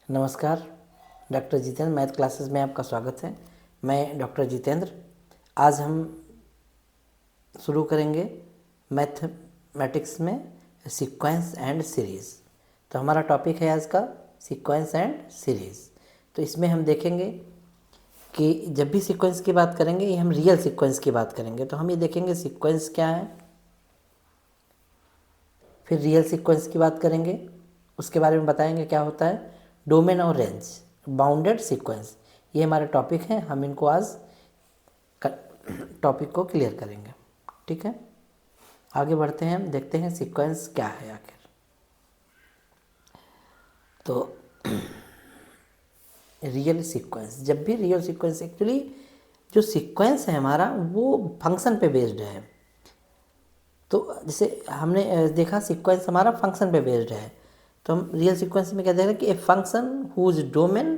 नमस्कार, doctor Jitendra math classes में आपका स्वागत है। मैं डॉक्टर जितेंद्र। आज हम शुरू करेंगे मैथमेटिक्स में सीक्वेंस एंड सीरीज़। तो हमारा टॉपिक है आज का सीक्वेंस एंड सीरीज़। तो इसमें हम देखेंगे कि जब भी सीक्वेंस की बात करेंगे ये हम रियल सीक्वेंस की बात करेंगे। तो हम ये देखेंगे सीक्वेंस क्या है, फिर रियल सीक्वेंस की बात करेंगे, उसके बारे में बताएंगे क्या होता है डोमेन और रेंज, बाउंडेड सीक्वेंस। ये हमारे टॉपिक हैं, हम इनको आज टॉपिक को क्लियर करेंगे। ठीक है, आगे बढ़ते हैं, हम देखते हैं सीक्वेंस क्या है आखिर। तो रियल सीक्वेंस, जब भी रियल सीक्वेंस, एक्चुअली जो सीक्वेंस है हमारा वो फंक्शन पे बेस्ड है। तो जैसे हमने देखा सीक्वेंस हमारा फंक्शन पे बेस्ड है, तो हम रियल सीक्वेंस में क्या देख रहे हैं कि a function whose domain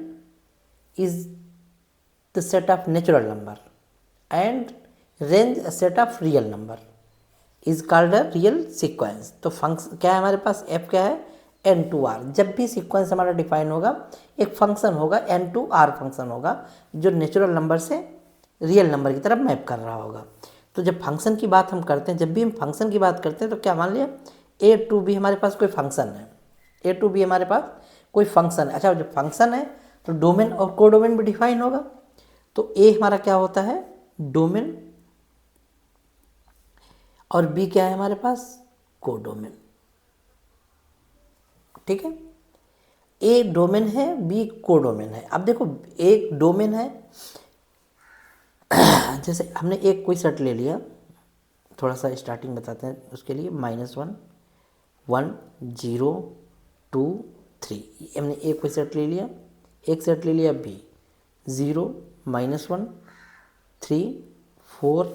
is the set of natural number and range a set of real number is called a real sequence. तो फंक्शन क्या है हमारे पास, एफ क्या है n/r। जब भी सीक्वेंस हमारा डिफाइन होगा एक फंक्शन होगा n/r फंक्शन होगा जो नेचुरल नंबर से रियल नंबर की तरफ मैप कर रहा होगा। तो जब फंक्शन की बात हम करते हैं, जब भी हम फंक्शन की बात करते हैं तो क्या मान लिया a to b हमारे पास कोई फंक्शन है, a to b हमारे पास कोई फंक्शन है। अच्छा, जब फंक्शन है तो डोमेन और कोडोमेन भी डिफाइन होगा। तो a हमारा क्या होता है डोमेन और b क्या है हमारे पास कोडोमेन। ठीक है, a डोमेन है, b कोडोमेन है। अब देखो एक डोमेन है, जैसे हमने एक कोई सेट ले लिया, थोड़ा सा स्टार्टिंग बताते हैं उसके लिए। -1 1 0 2 3, हमने एक कोई सेट ले लिया, एक सेट ले लिया बी 0 -1 3 4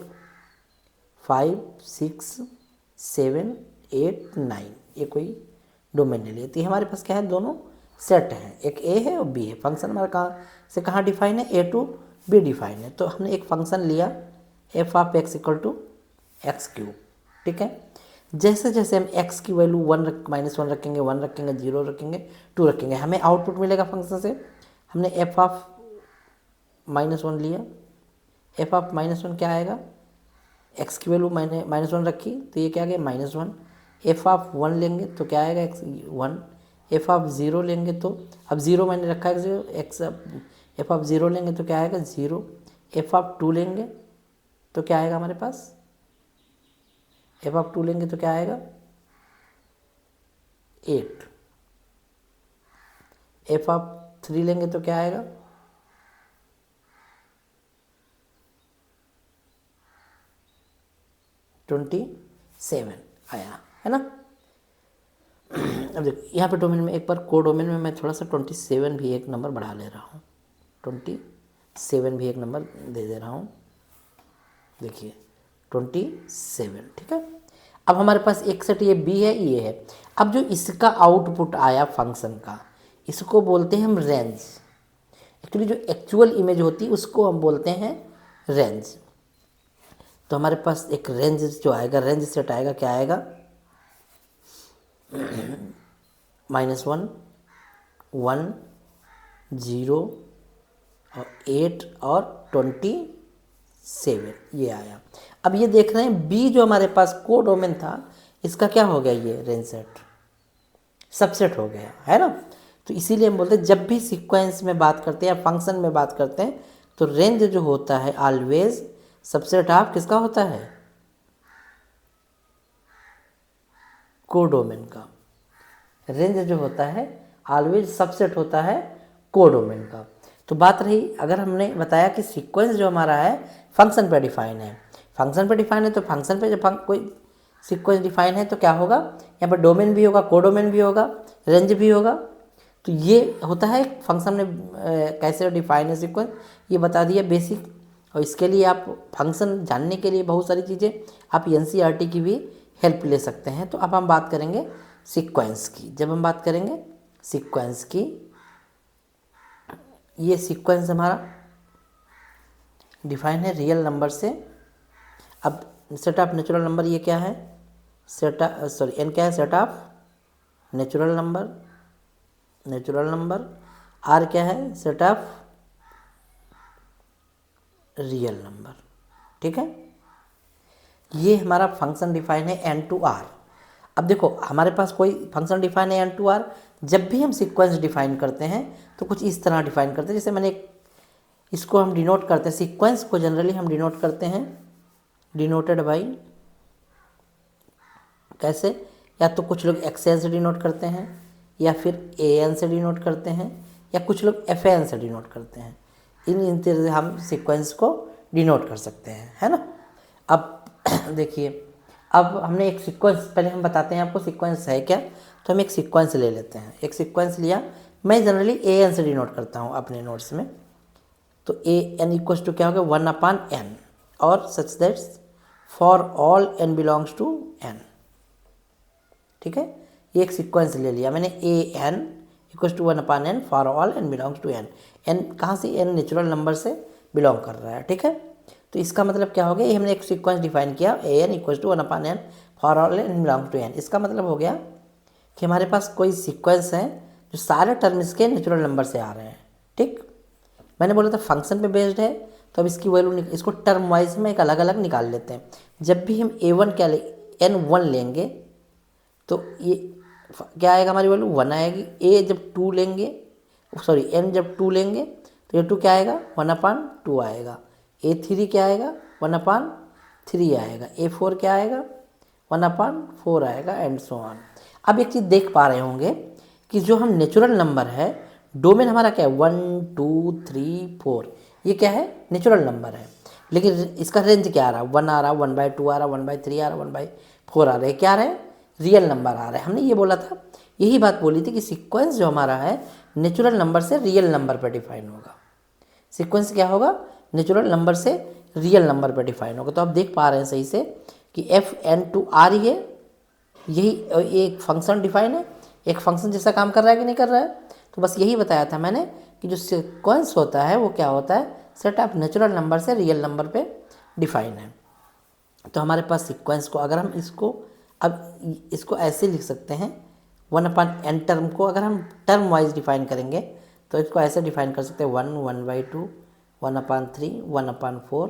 5 6 7 8 9, ये कोई डोमेन ले लिया। तो ये हमारे पास क्या है, दोनों सेट हैं, एक ए है और बी है। फंक्शन हमारा कहाँ से कहाँ डिफाइन है, ए टू बी डिफाइन है। तो हमने एक फंक्शन लिया f of x equal to x3। ठीक है, जैसे जैसे हम x की वैल्यू -1 रखेंगे, 1 रखेंगे, 0 रखेंगे, 2 रखेंगे, हमें आउटपुट मिलेगा फंक्शन से। हमने एफ ऑफ -1 लिया, एफ ऑफ -1 क्या आएगा, x की वैल्यू -1 रखी तो ये क्या आ गया -1। एफ ऑफ 1 लेंगे तो क्या आएगा x1। एफ ऑफ 0 लेंगे तो अब 0 मैंने रखा है 0 x, एफ ऑफ 0 लेंगे तो क्या आएगा 0। एफ ऑफ 2 लेंगे तो क्या आएगा हमारे पास, एफ ऑफ 2 लेंगे तो क्या आएगा 8। एफ ऑफ 3 लेंगे तो क्या आएगा 27 आया, है ना। अब देखो यहाँ पे डोमेन में एक बार को डोमेन में मैं थोड़ा सा 27 भी एक नंबर बढ़ा ले रहा हूँ, 27 भी एक नंबर दे रहा हूँ। देखिए 27, ठीक है। अब हमारे पास एक सेट ये बी है, ये है। अब जो इसका आउटपुट आया फंक्शन का, इसको बोलते हैं हम रेंज। एक्चुअली जो एक्चुअल इमेज होती है उसको हम बोलते हैं रेंज। तो हमारे पास एक रेंज जो आएगा, रेंज सेट आएगा, क्या आएगा -1 1 0 और 8 और 27, ये आया। अब ये देख रहे हैं बी जो हमारे पास को डोमेन था, इसका क्या हो गया, ये रेंज सेट सबसेट हो गया, है ना। तो इसीलिए हम बोलते हैं जब भी सीक्वेंस में बात करते हैं या फंक्शन में बात करते हैं तो रेंज जो होता है ऑलवेज सबसेट ऑफ किसका होता है, कोडोमेन का। रेंज जो होता है ऑलवेज सबसेट होता है कोडोमेन का। तो बात रही, अगर हमने बताया कि सीक्वेंस जो हमारा है फंक्शन पे डिफाइन है, फंक्शन पे डिफाइन है तो फंक्शन पे जब कोई सीक्वेंस डिफाइन है तो क्या होगा, यहाँ पर डोमेन भी होगा, कोडोमेन भी होगा, रेंज भी होगा। तो ये होता है फंक्शन में कैसे डिफाइन है सीक्वेंस, ये बता दिया बेसिक। और इसके लिए आप फंक्शन जानने के लिए बहुत सारी चीज़ें आप एनसीईआरटी की भी हेल्प ले सकते हैं। तो अब हम बात करेंगे सीक्वेंस की। जब हम बात करेंगे सीक्वेंस की, ये सीक्वेंस हमारा डिफाइन है रियल नंबर से। अब सेट ऑफ नेचुरल नंबर ये क्या है, सेट सॉरी एन क्या है, set of natural number are क्या है, सेट ऑफ रियल नंबर। ठीक है, ये हमारा फंक्शन डिफाइन है एन टू आर। अब देखो हमारे पास कोई फंक्शन डिफाइन है एन टू आर, जब भी हम सीक्वेंस डिफाइन करते हैं तो कुछ इस तरह डिफाइन करते हैं। जैसे मैंने इसको हम डिनोट करते हैं, सीक्वेंस को जनरली हम डिनोट करते हैं डिनोटेड बाई, कैसे, या तो कुछ लोग एक्सएन से डिनोट करते हैं, या फिर एन से डिनोट करते हैं, या कुछ लोग एफ एन से डिनोट करते हैं। इन तरह से हम सीक्वेंस को डिनोट कर सकते हैं, है ना। अब देखिए, अब हमने एक सीक्वेंस, पहले हम बताते हैं आपको सीक्वेंस है क्या। तो हम एक सीक्वेंस ले लेते हैं, एक सीक्वेंस लिया, मैं जनरली ए एन से डिनोट करता हूँ अपने नोट्स में। तो ए एन इक्वल्स टू क्या होगा, 1/n, और सच that's for all N belongs to N. ठीक है, ये एक सीक्वेंस ले लिया मैंने, A N equals to 1/n for all N belongs to N. N कहाँ से, एन नेचुरल नंबर से बिलोंग कर रहा है। ठीक है, तो इसका मतलब क्या हो गया, ये हमने एक सीक्वेंस डिफाइन किया, A N equals to 1/n for all N belongs to N. इसका मतलब हो गया कि हमारे पास कोई सीक्वेंस है जो सारे टर्म्स के नेचुरल नंबर से आ रहे हैं। ठीक, मैंने बोला था फंक्शन पे बेस्ड है, तो अब इसकी वैल्यू इसको टर्म वाइज में एक अलग अलग निकाल लेते हैं। जब भी हम A1 क्या N1 लेंगे तो ये क्या आएगा, हमारी वैल्यू 1 आएगी। ए जब 2 लेंगे, सॉरी एन जब 2 लेंगे तो ये 2 क्या आएगा, 1/2 आएगा। A3 क्या आएगा, 1/3 आएगा। A4 क्या आएगा, 1/4 आएगा, एंड सो ऑन। अब एक चीज़ देख पा रहे होंगे कि जो हम नेचुरल नंबर है, डोमेन हमारा क्या है, 1 2 3 4, ये क्या है, नेचुरल नंबर है। लेकिन इसका रेंज क्या आ रहा है, 1 आ रहा है, 1/2 आ रहा है, 1/3 आ रहा है, 1/4 आ रहा है, क्या आ रहा है, रियल नंबर आ रहा है। हमने ये बोला था, यही बात बोली थी कि सीक्वेंस जो हमारा है नेचुरल नंबर से रियल नंबर पर डिफाइन होगा। सीक्वेंस क्या होगा, नेचुरल नंबर से रियल नंबर पर डिफाइन होगा। तो आप देख पा रहे हैं सही से कि FN2R ही है, यही एक फंक्शन डिफाइन है, एक फंक्शन जैसा काम कर रहा है कि नहीं कर रहा है। तो बस यही बताया था मैंने कि जो सीक्वेंस होता है वो क्या होता है, सेट ऑफ नेचुरल नंबर से रियल नंबर पे डिफाइन है। तो हमारे पास सीक्वेंस को अगर हम इसको, अब इसको ऐसे लिख सकते हैं, 1/n टर्म को अगर हम टर्म वाइज डिफाइन करेंगे तो इसको ऐसे डिफाइन कर सकते हैं, 1 1/2 1/3 1/4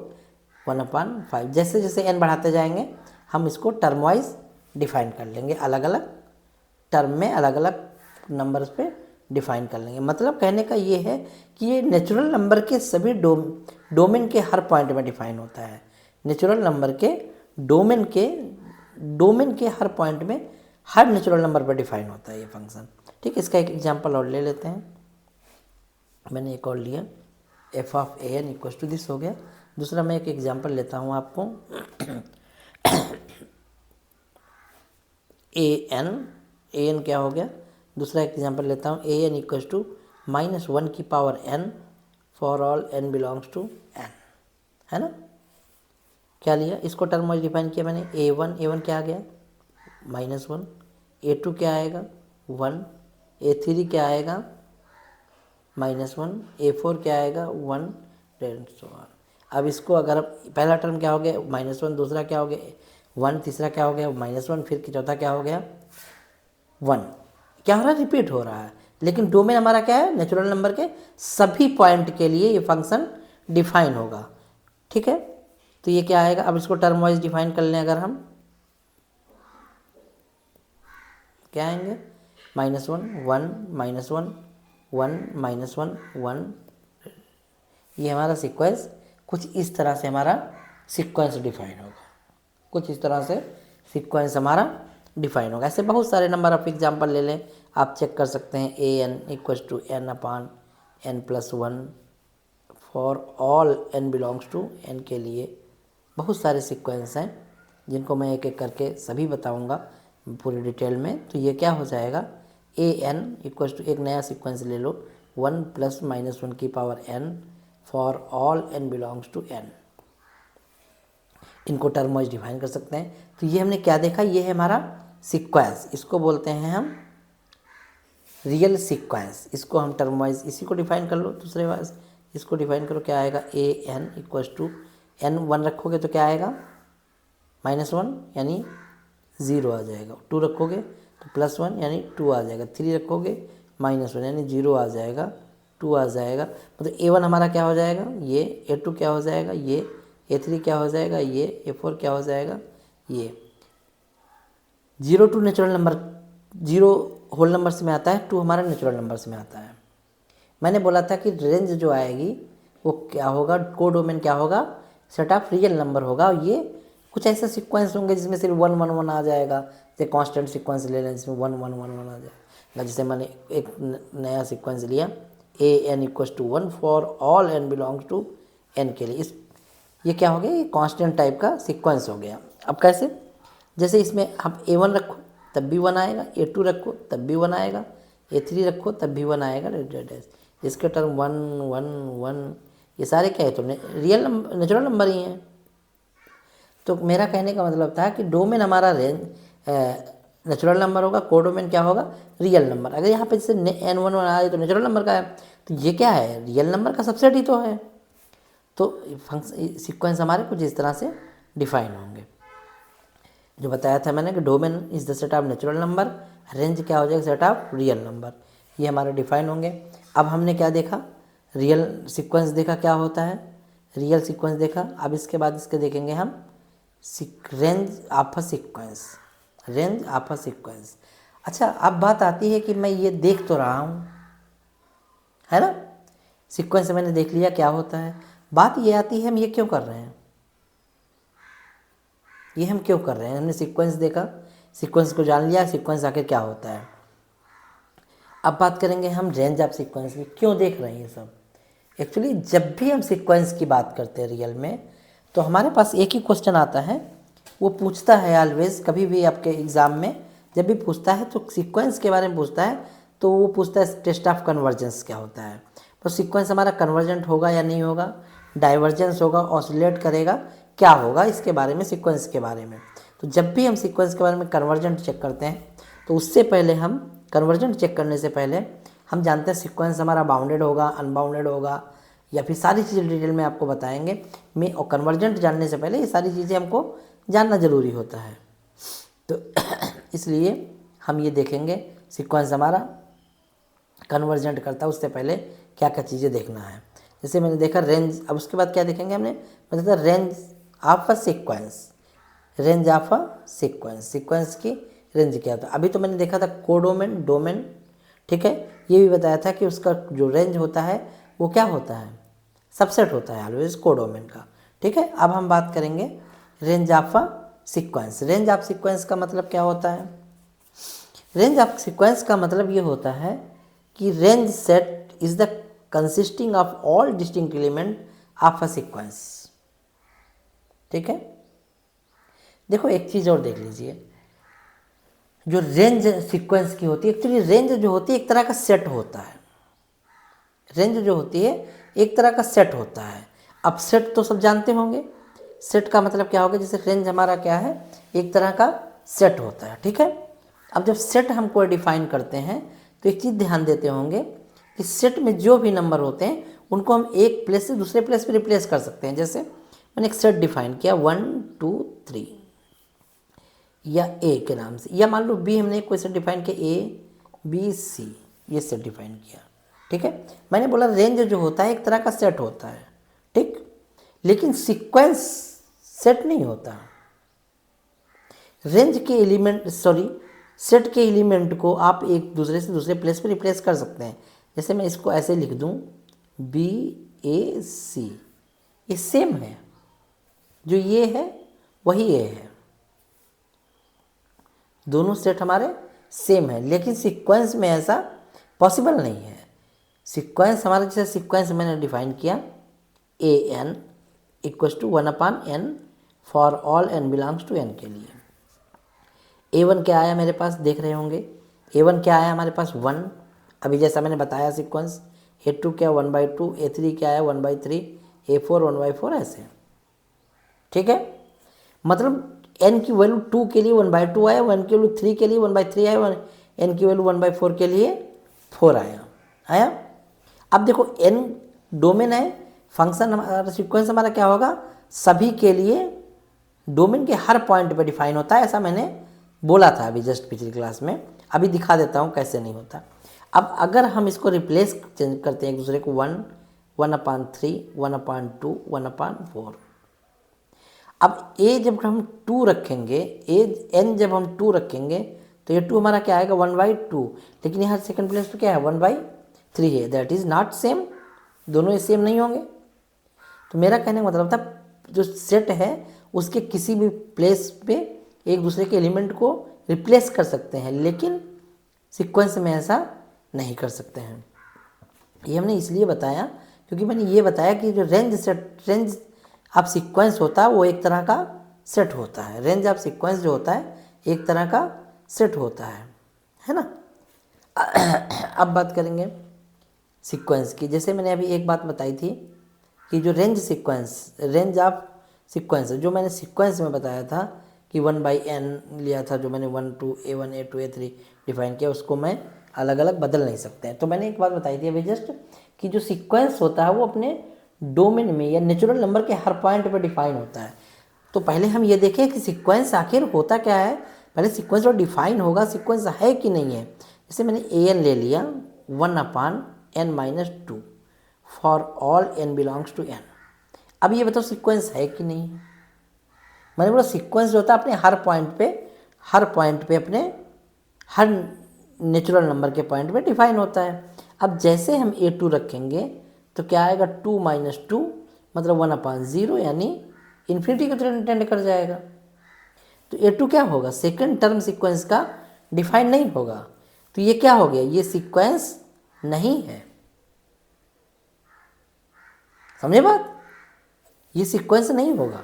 1/5। जैसे जैसे n बढ़ाते जाएंगे हम इसको टर्म वाइज डिफाइन कर लेंगे, अलग अलग टर्म में अलग अलग नंबर्स पे डिफाइन कर लेंगे। मतलब कहने का ये है कि ये नेचुरल नंबर के सभी डोमेन के हर पॉइंट में डिफाइन होता है। नेचुरल नंबर के डोमेन के हर पॉइंट में हर नेचुरल नंबर पर डिफाइन होता है ये फंक्शन। ठीक है, इसका एक एग्जांपल और ले लेते हैं। मैंने एक और लिया, f(an) इक्वल टू दिस हो गया। दूसरा मैं एक एग्जांपल लेता हूँ आपको, an क्या हो गया, दूसरा एग्जांपल लेता हूँ, an equal to -1n for all n belongs to n, है ना। क्या लिया, इसको टर्म वाइज डिफाइन किया मैंने, a1 क्या आ गया, -1, a2 क्या आएगा 1, a3 क्या आएगा -1, a4 क्या आएगा 1, एंड सो ऑन। अब इसको अगर पहला टर्म क्या हो गया -1, दूसरा क्या हो गया 1, तीसरा क्या हो गया -1, फिर चौथा क्या हो गया 1, क्या हो रहा है, रिपीट हो रहा है। लेकिन डोमेन हमारा क्या है, नेचुरल नंबर के सभी पॉइंट के लिए ये फंक्शन डिफाइन होगा। ठीक है, तो ये क्या आएगा, अब इसको टर्म वाइज डिफाइन कर लें अगर हम, क्या आएंगे -1 1 -1 1 -1 1। ये हमारा सीक्वेंस कुछ इस तरह से हमारा सीक्वेंस डिफाइन होगा, कुछ इस तरह से सीक्वेंस हमारा डिफाइन होगा। ऐसे बहुत सारे नंबर ऑफ एग्जांपल ले लें, आप चेक कर सकते हैं, an equal to n/n+1 for all n belongs to n के लिए बहुत सारे सीक्वेंस हैं जिनको मैं एक एक करके सभी बताऊंगा पूरी डिटेल में। तो ये क्या हो जाएगा, an इक्वल टू, एक नया सीक्वेंस ले लो, 1 + -1n for all n belongs to n। इनको टर्म वाइज डिफाइन कर सकते हैं। तो ये हमने क्या देखा, ये है हमारा सीक्वेंस, इसको बोलते हैं हम रियल सीक्वेंस। इसको हम टर्म वाइज इसी को डिफाइन कर लो, दूसरे वाइज इसको डिफाइन करो, क्या आएगा an इक्वल टू n1 रखोगे तो क्या आएगा -1 यानी 0 आ जाएगा, 2 रखोगे तो +1 यानी 2 आ जाएगा, 3 रखोगे -1 यानी 0 आ जाएगा, 2 आ जाएगा, मतलब A1 हमारा क्या हो जाएगा, ये A2 क्या हो जाएगा, ये A3 क्या हो जाएगा, ये A4 क्या हो जाएगा, ये 0 to natural number, 0 whole numbers में आता है, 2 हमारा नेचुरल नंबर्स में आता है। मैंने बोला था कि रेंज जो आएगी वो क्या होगा, कोडोमेन क्या होगा, सेट ऑफ रियल नंबर होगा। और ये कुछ ऐसे सीक्वेंस होंगे जिसमें सिर्फ 1 1 1 आ जाएगा, जैसे कांस्टेंट सीक्वेंस ले लें जिसमें 1 1 1 1 आ जाएगा। जैसे मैंने एक नया सीक्वेंस लिया AN = 1 for all n belongs to n के लिए, इस ये क्या हो गया, ये कांस्टेंट टाइप का सीक्वेंस हो गया। अब कैसे, जैसे इसमें आप A1 रखो तब भी 1 आएगा, A2 रखो तब भी 1 आएगा, A3 रखो तब भी 1 आएगा, इसके टर्म 1 1 1, ये सारे क्या है, तो रियल नंबर, नेचुरल नंबर ही हैं। तो मेरा कहने का मतलब था कि डोमेन हमारा रेंज नेचुरल नंबर होगा, कोडोमेन क्या होगा, रियल नंबर। अगर यहाँ पे जैसे N1 1 आ जाए तो नेचुरल नंबर का है, तो ये क्या है, रियल नंबर का सबसेट ही तो है। तो फंक्शन सीक्वेंस हमारे कुछ इस तरह से डिफाइन होंगे। जो बताया था मैंने कि domain is the set of natural number, range क्या हो जाएगा, सेट ऑफ रियल नंबर, ये हमारे डिफाइन होंगे। अब हमने क्या देखा, रियल सीक्वेंस देखा क्या होता है, रियल सीक्वेंस देखा। अब इसके बाद इसके देखेंगे हम range of a sequence, range of a sequence. अच्छा, अब बात आती है कि मैं ये देख तो रहा हूँ, है ना, सीक्वेंस मैंने देख लिया क्या होता है। बात ये आती है हम ये क्यों कर रहे हैं, ये हम क्यों कर रहे हैं, हमने सीक्वेंस देखा, सीक्वेंस को जान लिया, सीक्वेंस आखिर क्या होता है। अब बात करेंगे हम रेंज ऑफ सीक्वेंस की, क्यों देख रहे हैं ये सब। एक्चुअली जब भी हम सीक्वेंस की बात करते हैं रियल में, तो हमारे पास एक ही क्वेश्चन आता है, वो पूछता है ऑलवेज, कभी भी आपके एग्ज़ाम में जब भी पूछता है तो सीक्वेंस के बारे में पूछता है, तो वो पूछता है टेस्ट ऑफ कन्वर्जेंस क्या होता है। तो सीक्वेंस हमारा कन्वर्जेंट होगा या नहीं होगा, डाइवर्जेंस होगा, ऑसिलेट करेगा, क्या होगा, इसके बारे में, सीक्वेंस के बारे में। तो जब भी हम सीक्वेंस के बारे में कन्वर्जेंट चेक करते हैं, तो उससे पहले हम कन्वर्जेंट चेक करने से पहले हम जानते हैं सीक्वेंस हमारा बाउंडेड होगा, अनबाउंडेड होगा, या फिर सारी चीज़ें डिटेल में आपको बताएंगे। मैं और कन्वर्जेंट जानने से पहले ये सारी चीज़ें हमको जानना ज़रूरी होता है। तो इसलिए हम ये देखेंगे सीक्वेंस हमारा कन्वर्जेंट करता है, उससे पहले क्या क्या चीज़ें देखना है। जैसे मैंने देखा रेंज, अब उसके बाद क्या देखेंगे हमने, मतलब range of a sequence, range of a sequence, sequence की रेंज क्या होता है। अभी तो मैंने देखा था कोडोमेन, डोमेन, ठीक है, ये भी बताया था कि उसका जो रेंज होता है वो क्या होता है, सबसेट होता है ऑलवेज कोडोमेन का, ठीक है। अब हम बात करेंगे range of a sequence. Range of sequence का मतलब क्या होता है, रेंज ऑफ सीक्वेंस का मतलब ये होता है कि range set is the consisting of all distinct element of a sequence, ठीक है। देखो एक चीज़ और देख लीजिए, जो रेंज सीक्वेंस की होती है, एक्चुअली रेंज जो होती है एक तरह का सेट होता है, रेंज जो होती है एक तरह का सेट होता है। अब सेट तो सब जानते होंगे, सेट का मतलब क्या होगा, जैसे रेंज हमारा क्या है, एक तरह का सेट होता है, ठीक है। अब जब सेट हम कोई डिफाइन करते हैं तो एक चीज़ ध्यान देते होंगे कि सेट में जो भी नंबर होते हैं उनको हम एक प्लेस से दूसरे प्लेस पे रिप्लेस कर सकते हैं। जैसे मैंने एक सेट डिफाइन किया 1 2 3 या ए के नाम से, या मान लो बी, हमने कोई सेट डिफाइन किया ABC, ये सेट डिफाइन किया, ठीक है। मैंने बोला रेंज जो होता है एक तरह का सेट होता है, ठीक, लेकिन सीक्वेंस सेट नहीं होता। रेंज के एलिमेंट, सॉरी, सेट के एलिमेंट को आप एक दूसरे से दूसरे प्लेस पे रिप्लेस कर सकते हैं। जैसे मैं इसको ऐसे लिख दूं BAC, ये सेम है, जो ये है वही ये है, दोनों सेट हमारे सेम है, लेकिन सीक्वेंस में ऐसा पॉसिबल नहीं है। सीक्वेंस हमारा, जैसे सीक्वेंस मैंने डिफाइन किया AN = 1/n for all n belongs to n के लिए। A1 क्या आया मेरे पास, देख रहे होंगे, A1 क्या आया हमारे पास 1, अभी जैसा मैंने बताया सीक्वेंस। A2 क्या 1/2, A3 क्या आया 1/3, A4 1/4, ऐसे, ठीक है। मतलब n की वैल्यू 2 के लिए 1/2 आया, 1 की वैल्यू 3 के लिए 1/3 आया, n की वैल्यू 1/4 के लिए 4 आया। अब देखो n डोमेन है, फंक्शन हमारा, सीक्वेंस हमारा क्या होगा, सभी के लिए डोमेन के हर पॉइंट पे डिफाइन होता है, ऐसा मैंने बोला था अभी जस्ट पिछली क्लास में। अभी दिखा देता हूँ कैसे नहीं होता। अब अगर हम इसको रिप्लेस चेंज करते हैं एक दूसरे को 1, 1/3, 1/2, 1/4। अब a जब हम 2 रखेंगे, n जब हम 2 रखेंगे तो ये 2 हमारा क्या आएगा 1/2, लेकिन यहाँ सेकंड प्लेस पे क्या है 1/3 है, दैट इज नॉट सेम, दोनों ये सेम नहीं होंगे। तो मेरा कहने का मतलब था जो सेट है उसके किसी भी प्लेस पे एक दूसरे के एलिमेंट को रिप्लेस कर सकते हैं, लेकिन सीक्वेंस में ऐसा नहीं कर सकते हैं। ये हमने इसलिए बताया क्योंकि मैंने ये बताया कि जो रेंज ऑफ सीक्वेंस होता है वो एक तरह का सेट होता है। रेंज ऑफ सीक्वेंस जो होता है एक तरह का सेट होता है ना। अब बात करेंगे सीक्वेंस की। जैसे मैंने अभी एक बात बताई थी कि जो रेंज ऑफ सीक्वेंस जो मैंने सीक्वेंस में बताया था कि 1/n लिया था, जो मैंने 1 to A1 A2 A3 define किया, उसको मैं अलग अलग बदल नहीं सकते हैं। तो मैंने एक बात बताई थी अभी जस्ट कि जो सीक्वेंस होता है वो अपने डोमेन में या नेचुरल नंबर के हर पॉइंट पर डिफाइन होता है। तो पहले हम ये देखें कि सीक्वेंस आखिर होता क्या है। पहले सीक्वेंस और डिफाइन होगा सीक्वेंस है कि नहीं है। जैसे मैंने an ले लिया 1/n-2 for all n belongs to n। अब ये बताओ सीक्वेंस है कि नहीं है। मैंने बोला सीक्वेंस जो होता है अपने हर पॉइंट पे अपने हर नेचुरल नंबर के पॉइंट पे डिफाइन होता है। अब जैसे हम a2 रखेंगे तो क्या आएगा 2 - 2 मतलब 1/0, यानी इन्फिनिटी की तरफ टेंड कर जाएगा। तो a2 क्या होगा, सेकंड टर्म सीक्वेंस का डिफाइन नहीं होगा। तो ये क्या हो गया, ये सीक्वेंस नहीं है। समझे बात, ये सीक्वेंस नहीं होगा,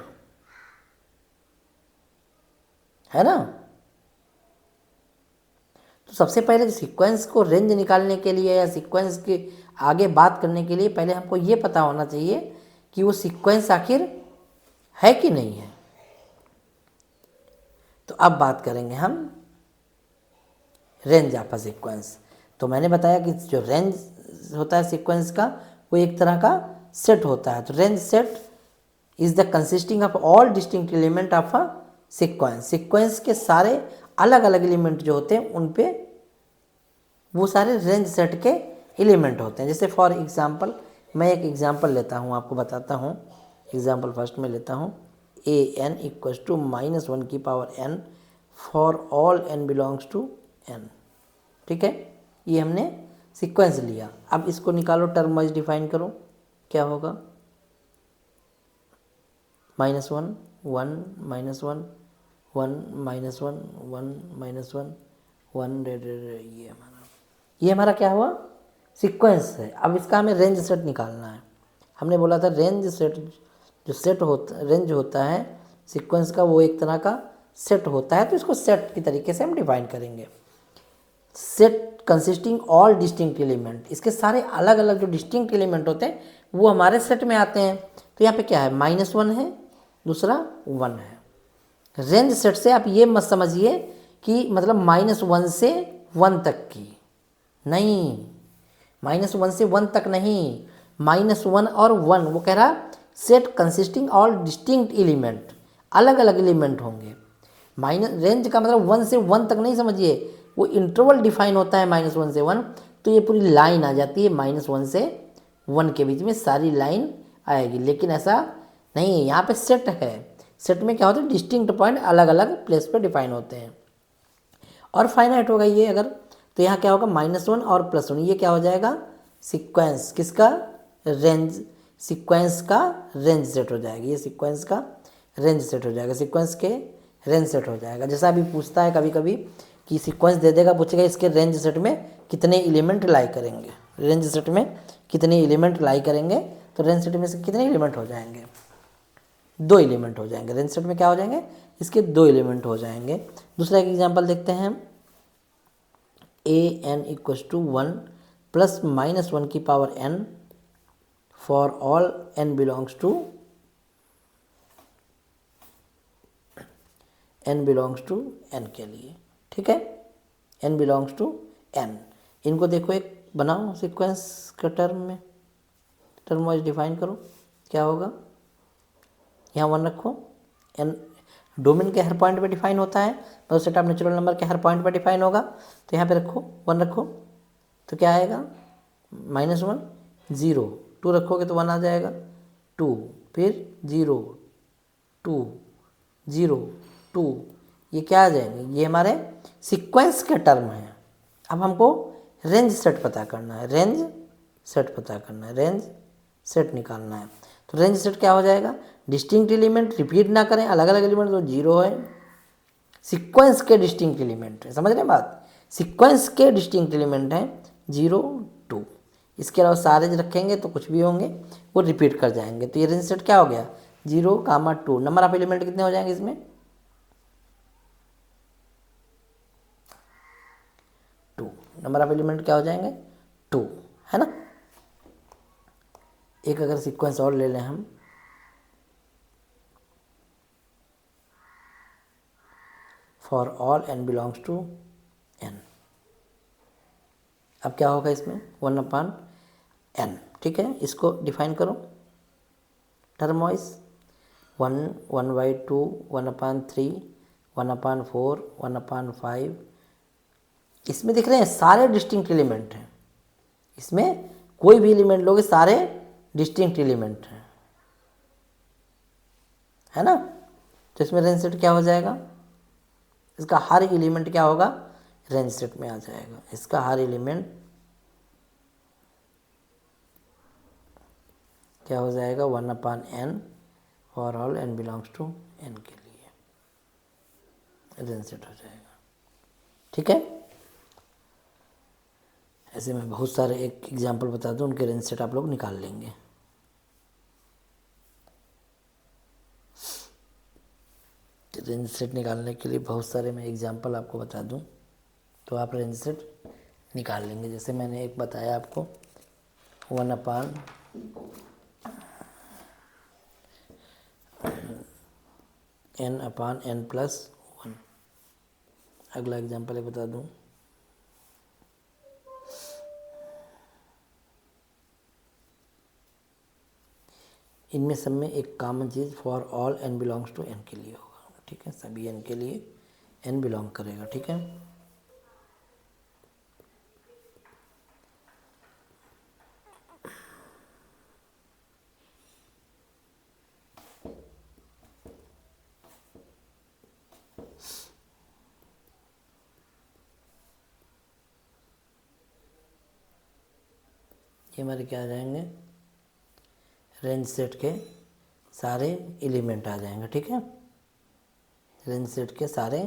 है ना। तो सबसे पहले सीक्वेंस को रेंज निकालने के लिए या सीक्वेंस के आगे बात करने के लिए पहले हमको ये पता होना चाहिए कि वो सीक्वेंस आखिर है कि नहीं है। तो अब बात करेंगे हम रेंज ऑफ अ सीक्वेंस। तो मैंने बताया कि जो रेंज होता है सीक्वेंस का वो एक तरह का सेट होता है। तो range set is the consisting of all distinct element of a sequence. Sequence के सारे अलग अलग एलिमेंट जो होते हैं उन पे वो सारे रेंज सेट के एलिमेंट होते हैं। जैसे फॉर एग्जांपल मैं एक एग्जांपल लेता हूँ, आपको बताता हूँ। एग्जांपल फर्स्ट में लेता हूँ an equals to -1n for all n belongs to n। ठीक है, ये हमने सीक्वेंस लिया। अब इसको निकालो, टर्म वाइज डिफाइन करो, क्या होगा -1 1 -1 1 -1 1 -1 1 ये हमारा क्या हुआ, सीक्वेंस है। अब इसका हमें रेंज सेट निकालना है। हमने बोला था रेंज सेट रेंज होता है सीक्वेंस का, वो एक तरह का सेट होता है। तो इसको सेट की तरीके से हम डिफाइन करेंगे। Set consisting all distinct element, इसके सारे अलग अलग जो डिस्टिंक्ट एलिमेंट होते हैं वो हमारे सेट में आते हैं। तो यहाँ पे क्या है, -1 है, दूसरा 1 है। रेंज सेट से आप ये मत समझिए कि मतलब -1 से 1 तक की, नहीं, -1 से 1 तक नहीं, -1 और 1 वो कह रहा set consisting all distinct element, अलग अलग एलिमेंट होंगे। रेंज का मतलब 1 से 1 तक नहीं समझिए, वो इंटरवल डिफाइन होता है -1 से 1। तो ये पूरी लाइन आ जाती है -1 से 1 के बीच में सारी लाइन आएगी, लेकिन ऐसा नहीं है। यहाँ पे सेट है, सेट में क्या होता है डिस्टिंक्ट पॉइंट अलग अलग प्लेस पे डिफाइन होते हैं। और फाइनाइट होगा ये अगर, तो यहाँ क्या होगा -1 और +1, ये क्या हो जाएगा सीक्वेंस, किसका, रेंज, सीक्वेंस का रेंज सेट हो जाएगा। ये सीक्वेंस का रेंज सेट हो जाएगा, सीक्वेंस के रेंज सेट हो जाएगा। जैसा अभी पूछता है कभी कभी कि सीक्वेंस दे देगा, पूछेगा इसके रेंज सेट में कितने एलिमेंट लाई करेंगे, रेंज सेट में कितने एलिमेंट लाई करेंगे। तो रेंज सेट में से कितने एलिमेंट हो जाएंगे, 2 एलिमेंट हो जाएंगे। रेंज सेट में क्या हो जाएंगे, इसके 2 एलिमेंट हो जाएंगे। दूसरा एक एग्जांपल देखते हैं हम, an equals to 1 + -1n for all n belongs to n के लिए। ठीक है, n बिलोंग्स टू n। इनको देखो एक बनाओ सीक्वेंस के टर्म में, टर्म वाइज डिफाइन करो, क्या होगा। यहाँ 1 रखो, n डोमेन के हर पॉइंट पे डिफाइन होता है, तो सेट ऑफ नेचुरल नंबर के हर पॉइंट पे डिफाइन होगा। तो यहाँ पे रखो 1 रखो, तो क्या आएगा -1 0, 2 रखोगे तो 1 आ जाएगा, 2 फिर 0 2 0 2, ये क्या आ जाएंगे, ये हमारे सीक्वेंस के टर्म हैं। अब हमको रेंज सेट पता करना है, रेंज सेट पता करना है, रेंज सेट निकालना है। तो रेंज सेट क्या हो जाएगा, डिस्टिंक्ट एलिमेंट रिपीट ना करें, अलग अलग एलिमेंट तो 0 है, सीक्वेंस के डिस्टिंक्ट एलिमेंट है, समझ रहे हैं बात, सीक्वेंस के डिस्टिंक्ट एलिमेंट हैं 0 2, इसके अलावा सारे रखेंगे तो कुछ भी होंगे वो रिपीट कर जाएंगे। तो ये रेंज सेट क्या हो गया, 0, 2, नंबर ऑफ एलिमेंट कितने हो जाएंगे इसमें, 2, नंबर ऑफ एलिमेंट क्या हो जाएंगे 2, है ना। एक अगर सीक्वेंस और ले लें हम, for all n belongs to n, अब क्या होगा इसमें 1/n, ठीक है, इसको डिफाइन करो टर्म वाइज, 1/2, 1/3, 1/4, 1/5, इसमें दिख रहे हैं सारे डिस्टिंक्ट एलिमेंट हैं, इसमें कोई भी एलिमेंट लोगे सारे डिस्टिंक्ट एलिमेंट हैं, है ना। तो इसमें रेंज सेट क्या हो जाएगा, इसका हर एलिमेंट क्या होगा रेंज सेट में आ जाएगा, इसका हर एलिमेंट क्या हो जाएगा 1/n for all n belongs to n के लिए रेंज सेट हो जाएगा, ठीक है। ऐसे मैं बहुत सारे एक एग्जांपल बता दूं, उनके रेंज सेट आप लोग निकाल लेंगे। रेंज सेट निकालने के लिए बहुत सारे मैं एग्जांपल आपको बता दूं तो आप रेंज सेट निकाल लेंगे। जैसे मैंने एक बताया आपको 1/n अपॉन n+1। अगला एग्जांपल बता दूं, इनमें सब में एक कॉमन चीज़ for all n belongs to n के लिए होगा, ठीक है, सभी n के लिए n बिलोंग करेगा, ठीक है। ये हमारे क्या आ जाएंगे, रेंज सेट के सारे एलिमेंट आ जाएंगे, ठीक है, रेंज सेट के सारे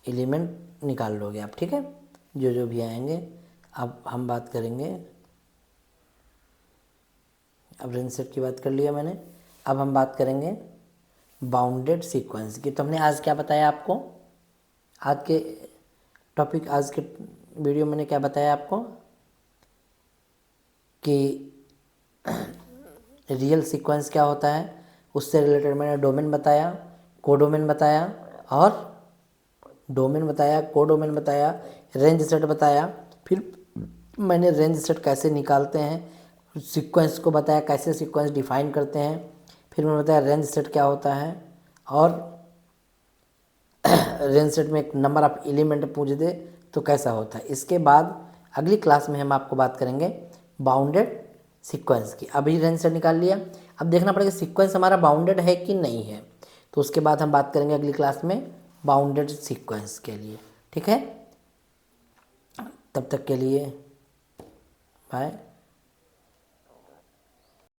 एलिमेंट निकाल लोगे आप, ठीक है, जो जो भी आएंगे। अब हम बात करेंगे, अब रेंज सेट की बात कर लिया मैंने, अब हम बात करेंगे बाउंडेड सीक्वेंस की। तो हमने आज क्या बताया आपको, आज के टॉपिक, आज के वीडियो मैंने क्या बताया आपको कि रियल सीक्वेंस क्या होता है, उससे रिलेटेड मैंने डोमेन बताया, कोडोमेन बताया और डोमेन बताया, कोडोमेन बताया, रेंज सेट बताया, फिर मैंने रेंज सेट कैसे निकालते हैं, सीक्वेंस को बताया कैसे सीक्वेंस डिफाइन करते हैं, फिर मैंने बताया रेंज सेट क्या होता है, और रेंज सेट में एक नंबर ऑफ एलिमेंट पूछ दे तो कैसा होता है। इसके बाद अगली क्लास में हम आपको बात करेंगे बाउंडेड सीक्वेंस की। अभी रेंज सेट निकाल लिया, अब देखना पड़ेगा सीक्वेंस हमारा बाउंडेड है कि नहीं है, तो उसके बाद हम बात करेंगे अगली क्लास में बाउंडेड सीक्वेंस के लिए, ठीक है। तब तक के लिए बाय।